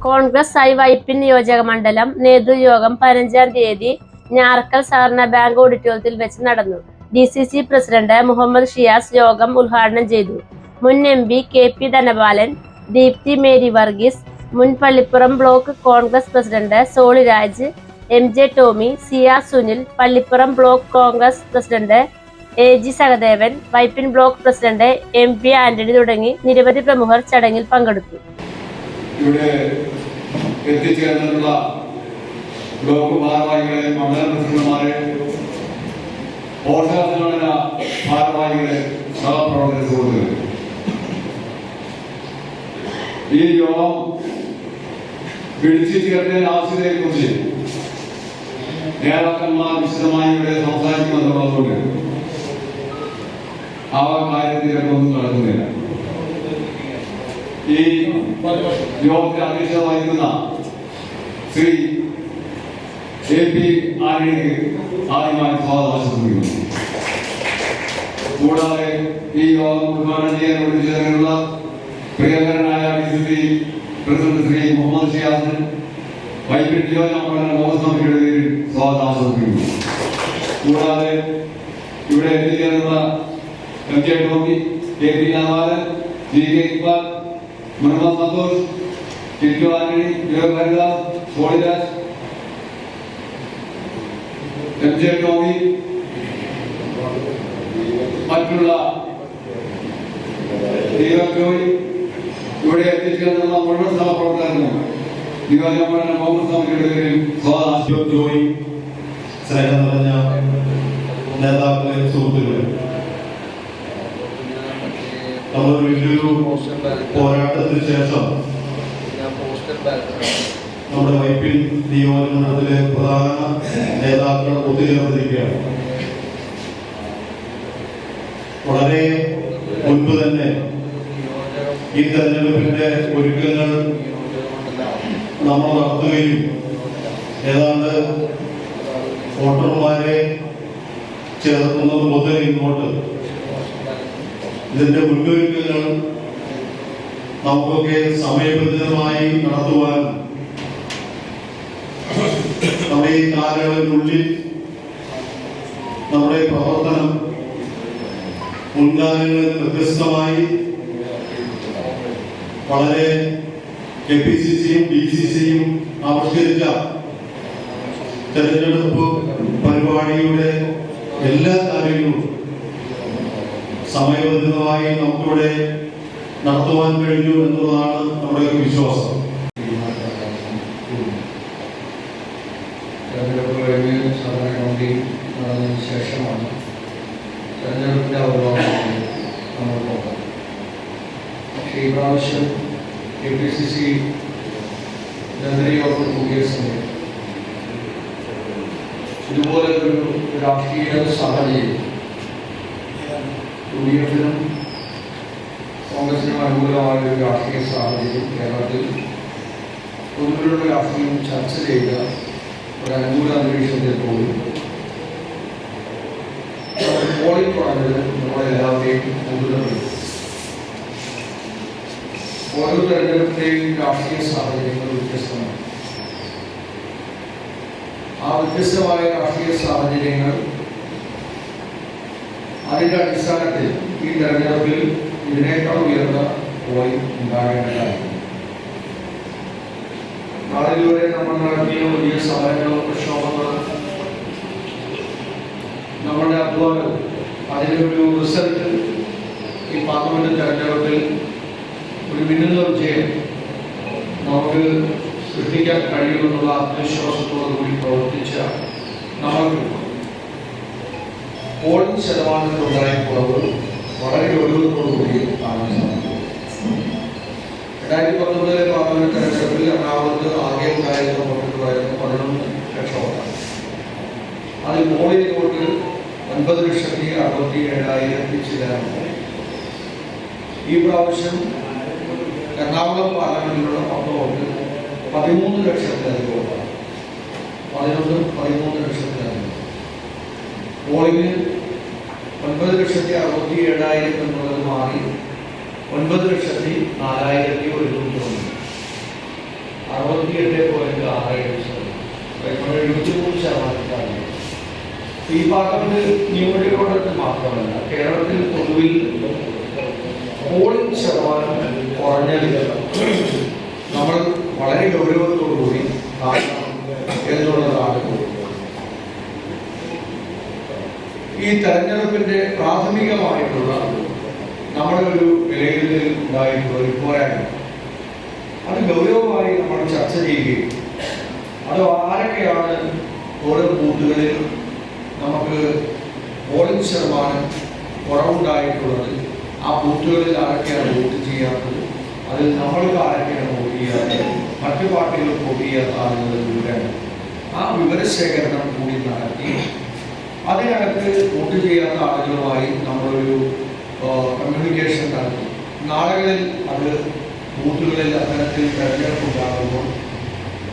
Congress I Vypin നിയോജക മണ്ഡലം നേതൃയോഗം 15-ാം തീയതി ഞാറക്കൽ സഹകരണ ബാങ്ക് ഓഡിറ്റോറിയത്തിൽ വെച്ച് നടന്നു. DCC പ്രസിഡന്റ് മുഹമ്മദ് ഷിയാസ് യോഗം ഉദ്ഘാടനം ചെയ്തു. മുൻ MP KP Dhanapalan, Deepthi Mary Varghese, മുൻ Pallippuram block Congress president Soliraj, MJ Tommy, CR Sunil, Pallippuram block Congress president AG Sahadevan, Vypin block president MP Antony തുടങ്ങി നിരവധി പ്രമുഖർ ചടങ്ങിൽ പങ്കെടുത്തു. ഇവിടെ എത്തിച്ചേർന്നിട്ടുള്ള ബ്ലോക്ക് ഭാരവാഹികളെ, മണ്ഡലം പ്രസിഡന്റുമാരെ, പോഷക സംഘടന ഭാരവാഹികളെ, സഹപ്രവർത്തക സുഹൃത്തുക്കളെ, ഈ യോഗം വിളിച്ചു ചേർത്തതിന്റെ ആവശ്യത്തെ കുറിച്ച് നേതാക്കന്മാർ വിശദമായി ഇവിടെ സംസാരിക്കുമെന്നുള്ളതുകൊണ്ട് ആ കാര്യത്തിലൊന്നും നടക്കുന്നില്ല. ഈ യോഗത്തിൽ അധ്യക്ഷത വഹിക്കുന്ന ശ്രീ KP ആന്റണിക്ക് ആദ്യമായി സ്വാഗതം ആശംസിക്കുന്നു. കൂടാതെ ഈ യോഗം ഉദ്ഘാടനം ചെയ്യാൻ വിളിച്ചതിനുള്ള പ്രിയങ്കരനായ DCC പ്രസിഡന്റ് ശ്രീ മുഹമ്മദ് ഷിയാസിന് വൈപ്പിൻ നിയോജക മണ്ഡലം കോൺഗ്രസ് കമ്മിറ്റിയുടെ പേരിൽ സ്വാഗതം ആശംസിക്കുന്നു. കൂടാതെ ഇവിടെ എത്തിച്ചേർന്ന MJ Tomy, KP Dhanapalan, GK Iqbal, Muhammad Santhosh, Tittu Antony, Haridas, Soliraj, MJ Tomy, മറ്റുള്ള ജോയി, ഇവിടെ എത്തിച്ചേർന്നുള്ള മുഴുവൻ സഹപ്രവർത്തകർക്കും നിയോജക മണ്ഡലം കോൺഗ്രസ് കമ്മിറ്റിയുടെ പേരിൽ സ്വാഗതം. ജോയി, സ്നേഹം നിറഞ്ഞ നേതാക്കളെ, സുഹൃത്തുക്കളെ, നമ്മളൊരു വലിയൊരു പോരാട്ടത്തിന് ശേഷം നമ്മുടെ വൈപ്പിൻ നിയോജകമണ്ഡലത്തിലെ പ്രധാന നേതാക്കൾ ഒത്തുചേർന്നിരിക്കുകയാണ്. വളരെ മുൻപ് തന്നെ ഈ തെരഞ്ഞെടുപ്പിന്റെ ഒരുക്കങ്ങൾ നമ്മൾ നടത്തുകയും ഏതാണ്ട് വോട്ടർമാരെ ചേർക്കുന്നത് മുതൽ ഇങ്ങോട്ട് ഇതിന്റെ മുന്നൊരുക്കങ്ങൾ നമുക്കൊക്കെ സമയബന്ധിതമായി നടത്തുവാൻ നമ്മുടെ ഈ കാലയളവിനുള്ളിൽ നമ്മുടെ പ്രവർത്തനം മുൻകാലങ്ങളിൽ വ്യത്യസ്തമായി വളരെ KPCCയും DCCയും ആവിഷ്കരിച്ച തെരഞ്ഞെടുപ്പ് പരിപാടിയുടെ എല്ലാ കാര്യങ്ങളും സമയബന്ധിതമായി നമുക്കിവിടെ നടത്തുവാൻ കഴിഞ്ഞു എന്നുള്ളതാണ് നമ്മുടെ ഒരു വിശ്വാസം. തെരഞ്ഞെടുപ്പ് കഴിഞ്ഞ് സഹകരണ കമ്മിറ്റി നടന്നതിന് ശേഷമാണ് തെരഞ്ഞെടുപ്പിൻ്റെ അവലോകനം നമ്മൾ പോകുന്നത്. പക്ഷേ ഈ പ്രാവശ്യം KPCC നേതൃയോഗം കൂടിയ സമയം ഇതുപോലെ ഒരു രാഷ്ട്രീയ സാഹചര്യം UDF-നും കോൺഗ്രസിനും അനുകൂലമായ ഒരു രാഷ്ട്രീയ സാഹചര്യം കേരളത്തിൽ പൊതുവിലുള്ള രാഷ്ട്രീയം ചർച്ച ചെയ്ത ഒരു അനുകൂല അന്തരീക്ഷത്തിൽ പോലും പോളിംഗ് പറഞ്ഞത് നമ്മളെല്ലാവരെയും കൂടുതലുണ്ട്. ഓരോ തെരഞ്ഞെടുപ്പിന്റെയും രാഷ്ട്രീയ സാഹചര്യങ്ങൾ വ്യത്യസ്തമാണ്. ആ വ്യത്യസ്തമായ രാഷ്ട്രീയ സാഹചര്യങ്ങൾ അതിന്റെ അടിസ്ഥാനത്തിൽ ഈ തെരഞ്ഞെടുപ്പിൽ ഇതിനേക്കാൾ ഉയർന്ന പോളിംഗ് ഉണ്ടാകേണ്ടതായിരുന്നു. നാളിതുവരെ നമ്മൾ നടത്തിയ വലിയ സമരങ്ങളും പ്രക്ഷോഭങ്ങളും നമ്മളുടെ അധ്വാനം അതിനൊരു റിസൾട്ട് ഈ പാർലമെന്റ് തെരഞ്ഞെടുപ്പിൽ ഒരു മിന്നുന്ന വിജയം നമുക്ക് സൃഷ്ടിക്കാൻ കഴിയുമെന്നുള്ള ആത്മവിശ്വാസത്തോടു കൂടി പ്രവർത്തിച്ച നമ്മൾക്ക് പോളിംഗ് ശതമാനത്തിലുണ്ടായ കുറവ് വളരെ ഗൗരവത്തോടുകൂടി കാണാൻ സാധിക്കും. 2019 പാർലമെന്റ് തെരഞ്ഞെടുപ്പിൽ എറണാകുളത്ത് ആകെ ഉണ്ടായിരുന്ന വോട്ടുകളായിരുന്നു 11 ലക്ഷം വോട്ടാണ്. അതിൽ പോളിംഗ് വോട്ട് 9,67,000 ചില്ലാനുണ്ട്. ഈ പ്രാവശ്യം എറണാകുളം പാർലമെന്റിലുള്ള വോട്ട് 13 ലക്ഷത്തിലധികം വോട്ടാണ്. 13 ലക്ഷത്തിലധികം. പോളിംഗ് 9,67,000 എന്നുള്ളത് മാറി 9,04,190. 78.67%. ഈ പാർലമെന്റ് നിയമനങ്ങളുടെ മാത്രമല്ല, കേരളത്തിൽ പൊതുവിൽ പോളിംഗ് ശതമാനം കുറഞ്ഞത് നമ്മൾ വളരെ ഗൗരവത്തോടുകൂടി എന്നുള്ളതാണ് ഈ തെരഞ്ഞെടുപ്പിന്റെ പ്രാഥമികമായിട്ടുള്ള നമ്മുടെ ഒരു വിലയിരുത്തൽ ഉണ്ടായിട്ടുള്ള ഒരു പോരായ്മ. അത് ഗൗരവമായി നമ്മൾ ചർച്ച ചെയ്യുകയും അത് ആരൊക്കെയാണ് ഓരോ ബൂത്തുകളിൽ നമുക്ക് പോളിംഗ് ശതമാനം കുറവുണ്ടായിട്ടുള്ളത്, ആ ബൂത്തുകളിൽ ആരൊക്കെയാണ് വോട്ട് ചെയ്യാത്തത്, അതിൽ നമ്മൾക്ക് ആരൊക്കെയാണ് വോട്ട് ചെയ്യാത്തത്, മറ്റു പാർട്ടികൾ വോട്ട് ചെയ്യാത്ത ആളുകളുടെ വിവരങ്ങൾ, ആ വിവരശേഖരണം കൂടി നടത്തി അതിനകത്ത് വോട്ട് ചെയ്യാത്ത ആളുകളുമായി നമ്മളൊരു കമ്മ്യൂണിക്കേഷൻ നടത്തി നാളുകളിൽ അത് ബൂത്തുകളിൽ അത്തരത്തിൽ തെരഞ്ഞെടുപ്പ് ഉണ്ടാകുമ്പോൾ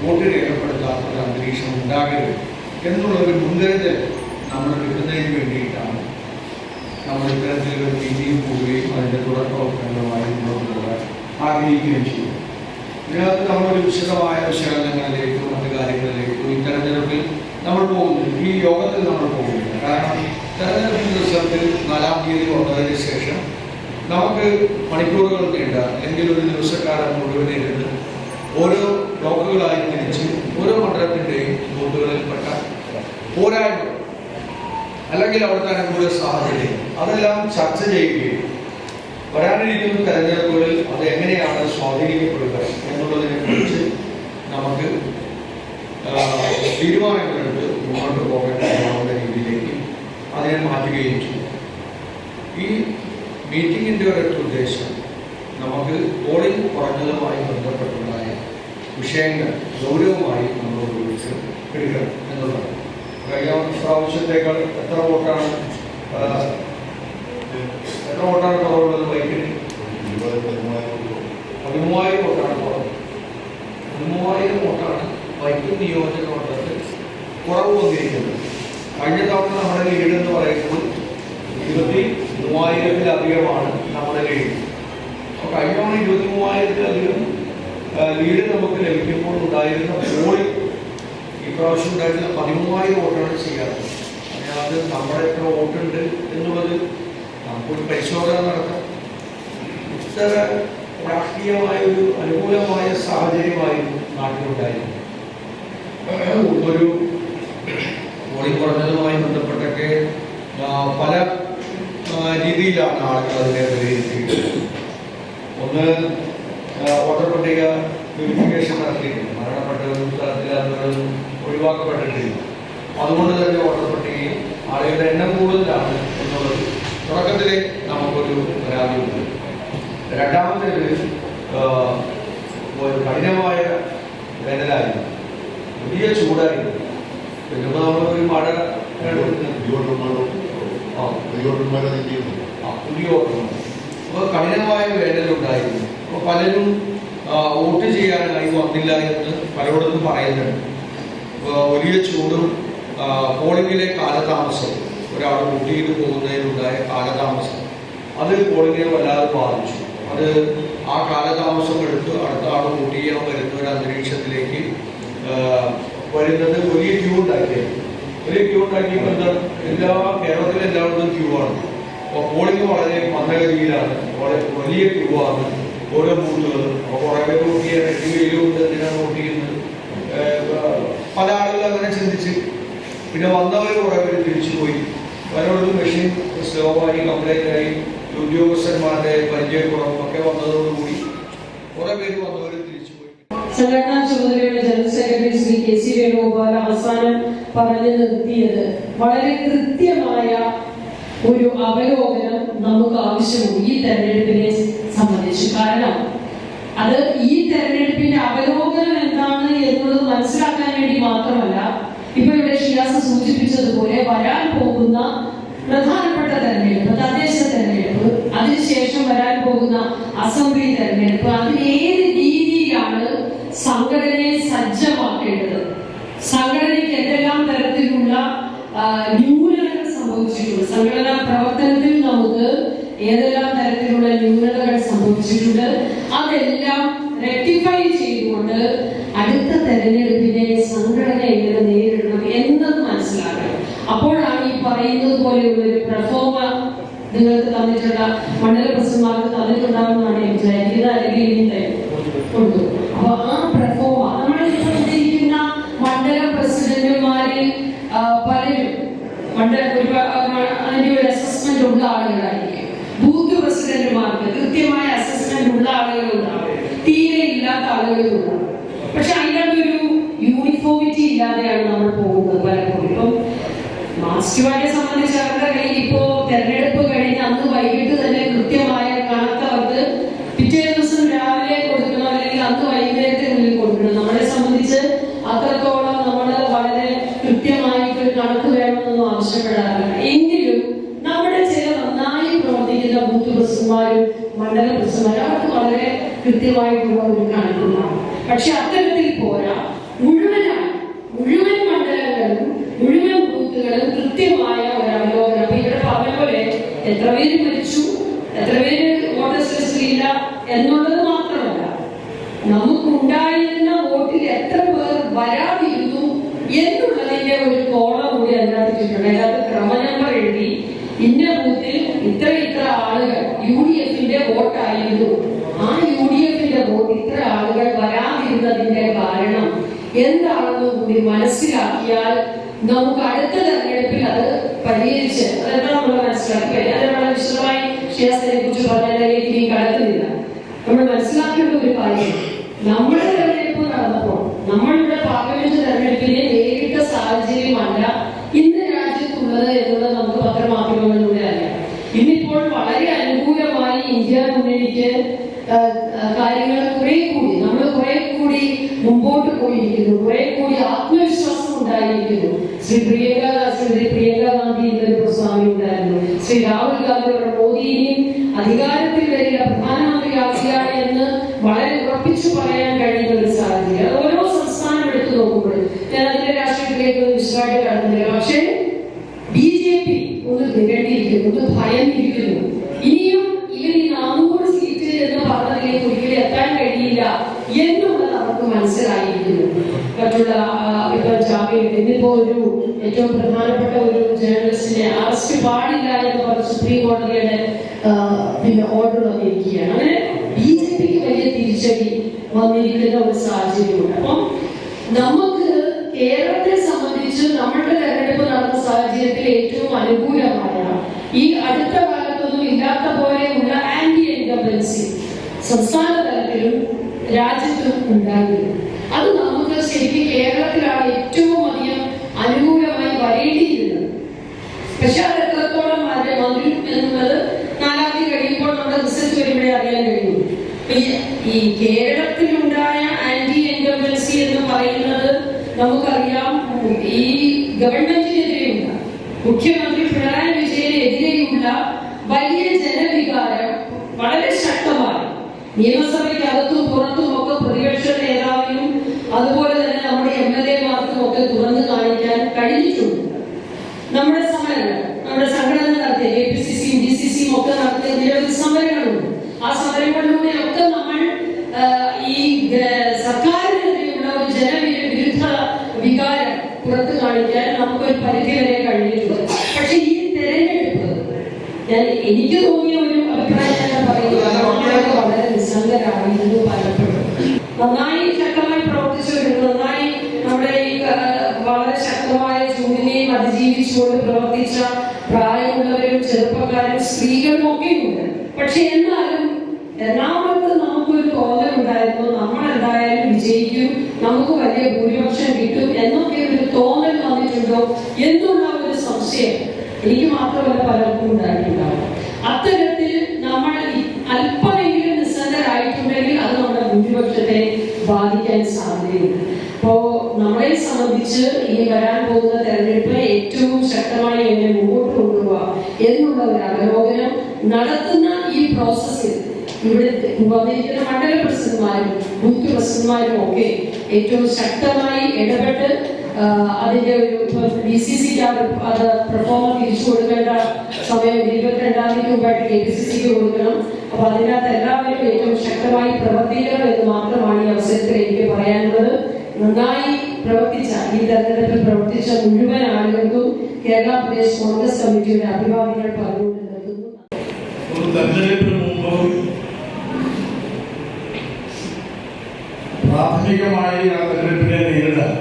വോട്ട് രേഖപ്പെടുത്താത്ത ഒരു അന്തരീക്ഷം ഉണ്ടാകരുത് എന്നുള്ളൊരു മുൻകരുതൽ നമ്മൾ കിട്ടുന്നതിന് വേണ്ടിയിട്ടാണ് നമ്മൾ ഇത്തരത്തിലൊരു മീറ്റിംഗ് കൂടുകയും അതിൻ്റെ തുടർ പ്രവർത്തനങ്ങളുമായി മുന്നോട്ട് പോകാൻ ആഗ്രഹിക്കുകയും ചെയ്യും. ഇതിനകത്ത് നമ്മളൊരു വിശദമായ വിശകലനങ്ങളിലേക്കും മറ്റു കാര്യങ്ങളിലേക്കും ഈ തെരഞ്ഞെടുപ്പിൽ നമ്മൾ പോകുന്നു, ഈ യോഗത്തിൽ നമ്മൾ പോകുന്നില്ല. കാരണം തെരഞ്ഞെടുപ്പ് ദിവസത്തിൽ 4-ാം തീയതി വന്നതിന് ശേഷം നമുക്ക് മണിക്കൂറുകൾ നീണ്ട അല്ലെങ്കിൽ ഒരു ദിവസക്കാലം മുഴുവൻ ഇരുന്ന് ഓരോ ബ്ലോക്കുകളായി തിരിച്ച് ഓരോ മണ്ഡലത്തിൻ്റെയും ബൂത്തുകളിൽപ്പെട്ട പോരായ്മ അല്ലെങ്കിൽ അവിടുത്തെ അനുകൂല സാഹചര്യം അതെല്ലാം ചർച്ച ചെയ്യുകയും വരാനിരിക്കുന്ന തെരഞ്ഞെടുപ്പുകളിൽ അത് എങ്ങനെയാണ് സ്വാധീനിക്കപ്പെടുക എന്നുള്ളതിനെ കുറിച്ച് നമുക്ക് തീരുമാനങ്ങളെടുത്ത് മുന്നോട്ട് പോകേണ്ട രീതിയിലേക്ക് അതിനെ മാറ്റുകയും ചെയ്യും. ഈ മീറ്റിങ്ങിൻ്റെ ഒരൊറ്റ ഉദ്ദേശം നമുക്ക് പോളിംഗ് കുറഞ്ഞതുമായി ബന്ധപ്പെട്ടുണ്ടായ വിഷയങ്ങൾ ഗൗരവമായി നമ്മൾ ഉപയോഗിച്ച് എടുക്കണം എന്നുള്ളതാണ്. കഴിഞ്ഞ പ്രാവശ്യത്തേക്കാൾ എത്ര വോട്ടാണ് കുറവുള്ളത്? വൈകിട്ട് 13,000 വോട്ടാണ് കുറവ്. 13,000 വോട്ടാണ് വൈക്കം നിയോജക മണ്ഡലത്തിൽ കുറവ് വന്നിരിക്കുന്നത്. കഴിഞ്ഞ തവണ നമ്മുടെ ലീഡ് എന്ന് പറയുമ്പോൾ 23,000-ത്തിലധികമാണ് നമ്മുടെ ലീഡ്. അപ്പോൾ കഴിഞ്ഞ തവണ 23,000-ത്തിലധികം ലീഡ് നമുക്ക് ലഭിക്കുമ്പോൾ ഉണ്ടായിരുന്ന പോളിംഗ് ഇപ്രാവശ്യം ഉണ്ടായിരുന്ന 13,000 വോട്ടാണ് ചെയ്യാറുള്ളത്. അതിനകത്ത് നമ്മുടെ എത്ര വോട്ടുണ്ട് എന്നുള്ളത് നമുക്കൊരു പരിശോധന നടത്താം. ഇത്തര രാഷ്ട്രീയമായ ഒരു അനുകൂലമായ സാഹചര്യമായിരുന്നു നാട്ടിലുണ്ടായിരുന്നു. ഒരു പോളിംഗ് കുറഞ്ഞതുമായി ബന്ധപ്പെട്ടൊക്കെ പല രീതിയിലാണ് ആളുകൾ അതിനെ വിലയിരുത്തിയിട്ടുള്ളത്. ഒന്ന്, വോട്ടർ പട്ടിക വെരിഫിക്കേഷൻ നടത്തിയിട്ടുണ്ട്. മരണപ്പെട്ടവരും സ്ഥലത്തില്ലാത്തവരും ഒഴിവാക്കപ്പെട്ടിട്ടില്ല. അതുകൊണ്ട് തന്നെ വോട്ടർ പട്ടികയിൽ ആളുകളുടെ എണ്ണം കൂടുതലാണ് എന്നുള്ളത് തുടക്കത്തിലെ നമുക്കൊരു പരാതിയുണ്ട്. രണ്ടാമത്തേത് കഠിനമായ വേനലായിരുന്നു, വലിയ ചൂടായിരുന്നു. പിന്നെ നമ്മളൊരു മഴ അപ്പോൾ കഠിനമായ വേനലുണ്ടായിരുന്നു. അപ്പോൾ പലരും വോട്ട് ചെയ്യാനായി വന്നില്ല എന്ന് പലരോടൊന്നും പറയുന്നുണ്ട്. വലിയ ചൂടും പോളിംഗിലെ കാലതാമസം, ഒരാൾ വോട്ട് ചെയ്ത് പോകുന്നതിനുണ്ടായ കാലതാമസം, അത് പോളിംഗിനെ വല്ലാതെ ബാധിച്ചു. അത് ആ കാലതാമസം എടുത്ത് അടുത്ത ആൾ വോട്ട് ചെയ്യാൻ വരുന്ന ഒരു അന്തരീക്ഷത്തിലേക്ക് വരുന്നത് വലിയ ക്യൂ ഉണ്ടാക്കിയായിരുന്നു. വലിയ ക്യൂ ഉണ്ടാക്കിയപ്പോൾ എന്താ കേരളത്തിലെ എല്ലായിടത്തും ക്യൂ ആണ്. അപ്പോൾ പോളിംഗ് വളരെ മന്ദഗതിയിലാണ്, വളരെ വലിയ ക്യൂ ആണ് ഓരോ ബൂത്തുകളും. അപ്പോൾ കുറേ പേര് വോട്ട് ചെയ്യാൻ വെയിലുകൊണ്ട് എന്തിനാണ് വോട്ട് ചെയ്യുന്നത്? പല ആളുകൾ അങ്ങനെ ചിന്തിച്ച് പിന്നെ വന്നവർ കുറേ പേര് തിരിച്ചു പോയി. പലരോടും മെഷീൻ സ്ലോ ആയി, കംപ്ലൈൻ്റ് ആയി, ഉദ്യോഗസ്ഥന്മാരുടെ പരിചയക്കുറവും ഒക്കെ വന്നതോടുകൂടി കുറെ പേര് വന്നവർ തിരിച്ചു പോയി. സംഘടനാ ചുമതലയുടെ general secretary Shri K C Venugopal അവസാനം പറഞ്ഞു നിർത്തിയത് വളരെ കൃത്യമായ ഒരു അവലോകനം നമുക്ക് ആവശ്യമുണ്ട് ഈ തെരഞ്ഞെടുപ്പിനെ സംബന്ധിച്ച്. കാരണം അത് ഈ തെരഞ്ഞെടുപ്പിന്റെ അവലോകനം എന്താണ് എന്നുള്ളത് മനസ്സിലാക്കാൻ വേണ്ടി മാത്രമല്ല, ഇപ്പൊ ഇവിടെ ഷിയാസ് സൂചിപ്പിച്ചതുപോലെ വരാൻ പോകുന്ന പ്രധാനപ്പെട്ട തെരഞ്ഞെടുപ്പ്, തദ്ദേശ തെരഞ്ഞെടുപ്പ്, അതിനുശേഷം വരാൻ പോകുന്ന അസംബ്ലി തെരഞ്ഞെടുപ്പ്, അതിലേത് രീതിയിലാണ് സംഘടനയെ സജ്ജമാക്കേണ്ടത്, സംഘടനയ്ക്ക് എന്തെല്ലാം തരത്തിലുള്ള ന്യൂനതകൾ സംഭവിച്ചിട്ടുണ്ട്, സംഘടനാ പ്രവർത്തനത്തിൽ നമുക്ക് ഏതെല്ലാം തരത്തിലുള്ള ന്യൂനതകൾ സംഭവിച്ചിട്ടുണ്ട്, അതെല്ലാം റെക്ടിഫൈ ചെയ്തുകൊണ്ട് അടുത്ത ഉണ്ടാകുന്നതാണ് ഞാൻ വിചാരിക്കുന്നത്. അല്ലെങ്കിൽ ഇതിന്റെ ഉണ്ട്. അപ്പൊ ആ പ്രഫോമ നമ്മളിപ്പോൾ ഉദ്ദേശിക്കുന്ന മണ്ഡലം പ്രസിഡന്റുമാരിൽ പലരും അതിന്റെ ഒരു അസസ്മെന്റ് ഉള്ള ആളുകളായിരിക്കും. ബൂത്ത് പ്രസിഡന്റുമാർക്ക് കൃത്യമായ അസസ്മെന്റ് ഉള്ള ആളുകളുണ്ടാവും, തീരെ ഇല്ലാത്ത ആളുകളുണ്ടാവും. പക്ഷെ അതിനകത്തൊരു യൂണിഫോമിറ്റി ഇല്ലാതെയാണ് നമ്മൾ പോകുന്നത് പലപ്പോഴും. ഇപ്പം മാർക്സിസ്റ്റുകാരെ സംബന്ധിച്ച് അവരുടെ കയ്യിൽ ഇപ്പോ തെരഞ്ഞെടുപ്പ് കഴിഞ്ഞ് അന്ന് വൈകിട്ട് തന്നെ കൃത്യമായ കണക്ക് അവർക്ക് പിറ്റേ ദിവസം രാവിലെ കൊടുക്കണം, അല്ലെങ്കിൽ അന്ന് വൈകുന്നേരത്തിനുള്ളിൽ കൊടുക്കണം. നമ്മളെ സംബന്ധിച്ച് അത്രത്തോളം നമ്മൾ വളരെ കൃത്യമായിട്ട് കണക്ക് വേണമെന്നൊന്നും ആവശ്യപ്പെടാറില്ല. എങ്കിലും നമ്മുടെ ചില നന്നായി പ്രവർത്തിക്കുന്ന ബൂത്ത് പ്രസിഡന്റുമാരും മണ്ഡല പ്രസിഡന്റുമാരും അവർക്ക് വളരെ കൃത്യമായിട്ടുള്ള ഒരു കണക്കുണ്ടാവും. പക്ഷെ അത്തരത്തിൽ പോരാ, മുഴുവൻ മണ്ഡലങ്ങളും മുഴുവൻ ബൂത്തുകളും കൃത്യമായ ഒരു അവലോകനം. അപ്പൊ ഇവിടെ പറഞ്ഞ പോലെ എത്ര പേര് മരിച്ചു, എത്ര പേര് വോട്ടേഴ്സ് ലിസ്റ്റിലില്ല എന്നുള്ളത് മാത്രമല്ല, നമുക്കുണ്ടായിരുന്ന വോട്ടിൽ എത്ര പേർ വരാതിരുന്നു എന്നുള്ളതിന്റെ ഒരു കോളം കൂടി അതിനകത്തിട്ടുണ്ട്. അതിനകത്ത് ക്രമനമ്പർ എഴുതി ഇന്ന ബൂത്തിൽ ഇത്ര ആളുകൾ UDFന്റെ വോട്ടായിരുന്നു, ആ UDFന്റെ വോട്ട് ഇത്ര ആളുകൾ വരാതിരുന്നതിന്റെ കാരണം എന്താണെന്ന് കൂടി മനസ്സിലാക്കിയാൽ നമുക്ക് അടുത്ത തെരഞ്ഞെടുപ്പിൽ അത് പരിഹരിച്ച് അതെന്താ നമ്മൾ മനസ്സിലാക്കി. അത് വളരെ വിശദമായി ഷിയാസിനെ കുറിച്ച് പറഞ്ഞതിലേക്ക് ഇനി കടക്കുന്നില്ല. നമ്മൾ മനസ്സിലാക്കേണ്ട ഒരു കാര്യം, നമ്മുടെ തെരഞ്ഞെടുപ്പ് നടന്നപ്പോൾ നമ്മളുടെ പാർലമെന്റ് തെരഞ്ഞെടുപ്പിനെ നേരിട്ട സാഹചര്യമല്ല ഇന്ന് രാജ്യത്തുള്ളത് എന്നുള്ളത് നമുക്ക് പത്രമാധ്യമങ്ങളിലൂടെ അറിയാം. ഇന്നിപ്പോൾ വളരെ അനുകൂലമായി ഇന്ത്യ മുന്നണിക്ക് കാര്യങ്ങൾ കുറെ കൂടി മുമ്പോട്ട് പോയിരിക്കുന്നു, കുറെ കൂടി ആത്മവിശ്വാസം ഉണ്ടായിരിക്കുന്നു. ശ്രീ പ്രിയങ്ക ഗാന്ധി ഇന്നൊരു പ്രസ്താവന ഉണ്ടായിരുന്നു. ശ്രീ രാഹുൽ ഗാന്ധി മോദിയെയും അധികാരത്തിൽ വരിക പ്രധാനമന്ത്രിയാക്കുകയാണ് എന്ന് വളരെ ഉറപ്പിച്ചു പറയാൻ കഴിയുന്ന ഒരു സാഹചര്യം. ഓരോ സംസ്ഥാനം എടുത്തു നോക്കുമ്പോഴും ഞാൻ അതിന്റെ രാഷ്ട്രീയത്തിലേക്ക് വിശദമായിട്ട് കടന്നില്ല. പക്ഷേ BJP ഒന്ന് തിരണ്ടിയിരിക്കുന്നു, ഒന്ന് ഭയന്നിരിക്കുന്നു. ഇനിയും ഇവർ 400 സീറ്റ് എന്ന് പറഞ്ഞതിലേക്ക് ഒരിക്കലും എത്താൻ കഴിയില്ല എന്നുള്ളത് അവർക്ക് മനസ്സിലായിരിക്കുന്നു. മറ്റുള്ള ഇപ്പൊ ജാമ്യം ഇന്നിപ്പോ ഒരു ഏറ്റവും പ്രധാനപ്പെട്ട ഒരു ജേർണലിസ്റ്റിനെ അറസ്റ്റ് പാടില്ല എന്ന് പറഞ്ഞ് സുപ്രീം കോടതിയുടെ ഓർഡർ വന്നിരിക്കുകയാണ്. അങ്ങനെ BJPക്ക് വലിയ തിരിച്ചടി വന്നിരിക്കുന്ന ഒരു സാഹചര്യമുണ്ട്. അപ്പം നമുക്ക് കേരളത്തെ സംബന്ധിച്ച് നമ്മളുടെ തെരഞ്ഞെടുപ്പ് നടന്ന സാഹചര്യത്തിൽ ഏറ്റവും അനുകൂലമായ ഈ അടുത്ത കാലത്തൊന്നും ഇല്ലാത്ത പോലെയുള്ള ആന്റി ഇൻകംബൻസി സംസ്ഥാന തലത്തിലും രാജ്യത്തും ഉണ്ടായിരുന്നു. അത് നമുക്ക് ശരിക്കും കേരളത്തിലാണ് ഏറ്റവും അധികം അനുകൂലമായി വരേണ്ടിയിരുന്നത്. പക്ഷെ അത് എത്രത്തോളം വന്നു എന്നുള്ളത് 4-ാം തീയതി കഴിയുമ്പോൾ നമ്മുടെ റിസൾട്ട് വരുമ്പോഴേ അറിയാൻ കഴിയുള്ളൂ. ഈ കേരളത്തിലുണ്ടായ ആന്റി ഇൻകംബൻസി എന്ന് പറയുന്നത് നമുക്കറിയാം, ഈ ഗവൺമെന്റിനെതിരെയുള്ള മുഖ്യമന്ത്രി പിണറായി വിജയനെതിരെയുള്ള വലിയ ജനവികാരം വളരെ ശക്തമായി നിയമസഭയ്ക്കകത്തും പുറത്തും ഒക്കെ പ്രതിപക്ഷ നേതാവിനും അതുപോലെ തന്നെ നമ്മുടെ MLA-മാർക്കും ഒക്കെ തുറന്നു കാണിക്കാൻ കഴിഞ്ഞിട്ടുണ്ട്. നമ്മുടെ സമരങ്ങൾ, നമ്മുടെ സംഘടന നടത്തിയ KPCC-യും DCC-യും ഒക്കെ നടത്തിയ നിരവധി സമരങ്ങളുണ്ട്. ആ സമരങ്ങളിലൂടെ ഒക്കെ നമ്മൾ ഈ സർക്കാരിനെതിരെയുള്ള ഒരു ജനവിരുദ്ധ വികാരം പുറത്തു കാണിക്കാൻ നമുക്കൊരു പരിധി വരെ കഴിഞ്ഞിട്ടുണ്ട്. പക്ഷെ ഈ തെരഞ്ഞെടുപ്പ് എനിക്ക് തോന്നിയ ഒരു അഭിപ്രായം പറയുന്നത് വളരെ നിസ്സംഗരായിരുന്നു. പലപ്പോഴും നന്നായി ശക്തമായി പ്രവർത്തിച്ചുകൊണ്ട് നന്നായി നമ്മുടെ ഈ വളരെ ശക്തമായ ചൂടിനെയും അതിജീവിച്ചുകൊണ്ട് പ്രവർത്തിച്ച പ്രായമുള്ളവരും ചെറുപ്പക്കാരും സ്ത്രീകളും ഒക്കെ ഉണ്ട്. പക്ഷെ എന്നാലും എറണാകുളത്ത് നമുക്കൊരു തോന്നലുണ്ടായിരുന്നു, നമ്മളെന്തായാലും വിജയിക്കും, നമുക്ക് വലിയ ഭൂരിപക്ഷം കിട്ടും എന്നൊക്കെ ഒരു തോന്നൽ വന്നിട്ടുണ്ടോ എന്നുള്ള ഒരു സംശയം എനിക്ക് മാത്രമല്ല പലർക്കും ഉണ്ടായിട്ടുണ്ടാവും. അത്തരത്തിൽ നമ്മൾ അല്പമെങ്കിലും നിസ്സംഗരായിട്ടുണ്ടെങ്കിൽ അത് നമ്മുടെ ഭൂരിപക്ഷത്തെ ബാധിക്കാൻ സാധ്യതയുണ്ട്. അപ്പോ നമ്മളെ സംബന്ധിച്ച് ഇനി വരാൻ പോകുന്ന തെരഞ്ഞെടുപ്പ് ഏറ്റവും ശക്തമായി എങ്ങനെ മുമ്പോട്ട് കൊണ്ടുപോകാം എന്നുള്ള ഒരു അവലോകനം നടത്തുന്ന ഈ പ്രോസസ്സിൽ ഇവിടെ വന്നിരിക്കുന്ന മണ്ഡല പ്രസിഡന്റുമാരും ബൂത്ത് പ്രസിഡന്റുമാരും ഒക്കെ ഏറ്റവും ശക്തമായി ഇടപെട്ട് അതിന്റെ ഒരു DCC-ക്ക് അത് പെർഫോമർ തിരിച്ചു കൊടുക്കേണ്ട സമയം 22-ാം തീയതി മുമ്പായിട്ട് KPCC-ക്ക് കൊടുക്കണം. അപ്പൊ അതിനകത്ത് എല്ലാവരും ഏറ്റവും ശക്തമായി പ്രവർത്തിക്കണം എന്ന് മാത്രമാണ് ഈ അവസരത്തിൽ എനിക്ക് പറയാനുള്ളത്. നന്നായി പ്രവർത്തിച്ച ഈ തെരഞ്ഞെടുപ്പിൽ പ്രവർത്തിച്ച മുഴുവൻ ആളുകൾക്കും കേരള പ്രദേശ് കോൺഗ്രസ് കമ്മിറ്റിയുടെ അഭിവാദ്യങ്ങൾ പറഞ്ഞുകൊണ്ട് നിർത്തുന്നു. തെരഞ്ഞെടുപ്പിന് മുമ്പ് പ്രാഥമികമായി ആ തെരഞ്ഞെടുപ്പിനെ നേരിടാൻ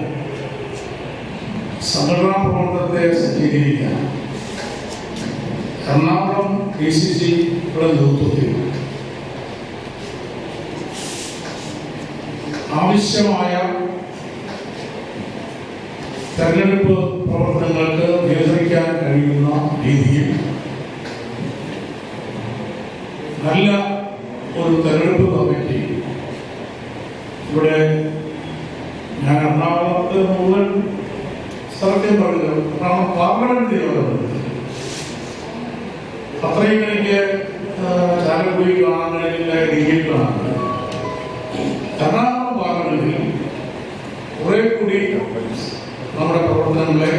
സംഘടനാ പ്രവർത്തനത്തെ സജ്ജീകരിക്കാൻ എറണാകുളം DCCയുടെ നേതൃത്വത്തിൽ ആവശ്യമായ തെരഞ്ഞെടുപ്പ് പ്രവർത്തനങ്ങൾക്ക് നിയന്ത്രിക്കാൻ കഴിയുന്ന രീതിയിൽ നല്ല ഒരു തെരഞ്ഞെടുപ്പ് കമ്മിറ്റി ഇവിടെ ഞാൻ എറണാകുളത്ത് മുഴുവൻ സ്ഥലത്തേയും പറഞ്ഞു. എറണാകുളം പാർലമെന്റ് തീരുമാനമുണ്ട്. അത്രയും എനിക്ക് ചാലക്കുടി കാണാൻ കഴിഞ്ഞില്ല, ഡൽഹിയിൽ കാണാൻ കഴിഞ്ഞില്ല. എറണാകുളം പാർലമെന്റിൽ കുറെ കൂടി നമ്മുടെ പ്രവർത്തനങ്ങളെ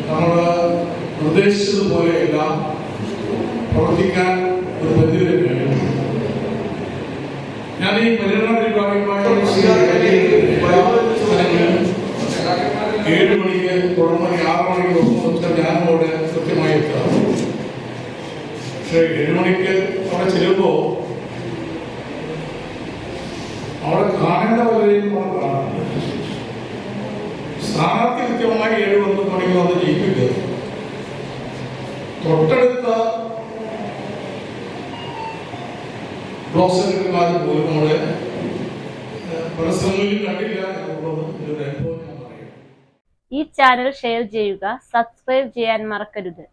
നമ്മൾ നിർദ്ദേശിച്ചതുപോലെയെല്ലാം പ്രവർത്തിക്കാൻ ഒരു പരിധിവരെ കഴിയും. ഞാൻ ഈ പര്യടന പരിപാടിയുമായി 7 മണിക്ക് തുടങ്ങി 6 മണിക്ക് ഒപ്പം ഞാനോട് കൃത്യമായി എത്താം. പക്ഷെ 7 മണിക്ക് അവിടെ ചെല്ലുമ്പോൾ അവിടെ കാണേണ്ട പലരെയും നമ്മൾ കാണുന്നുണ്ട്. സ്ഥാനാർത്ഥി കൃത്യമായി 7-9 മണിക്ക് വന്ന് ജയിപ്പിക്കുക. തൊട്ടടുത്ത ബ്ലോക്ക് സെക്രട്ടറിമാർ പോലും നമ്മുടെ പല സ്ഥലങ്ങളിൽ കണ്ടില്ല എന്നുള്ളത് ഒരു അനുഭവം ഞാൻ പറയാം. ഈ ചാനൽ ഷെയർ ചെയ്യുക, സബ്സ്ക്രൈബ് ചെയ്യാൻ മറക്കരുത്.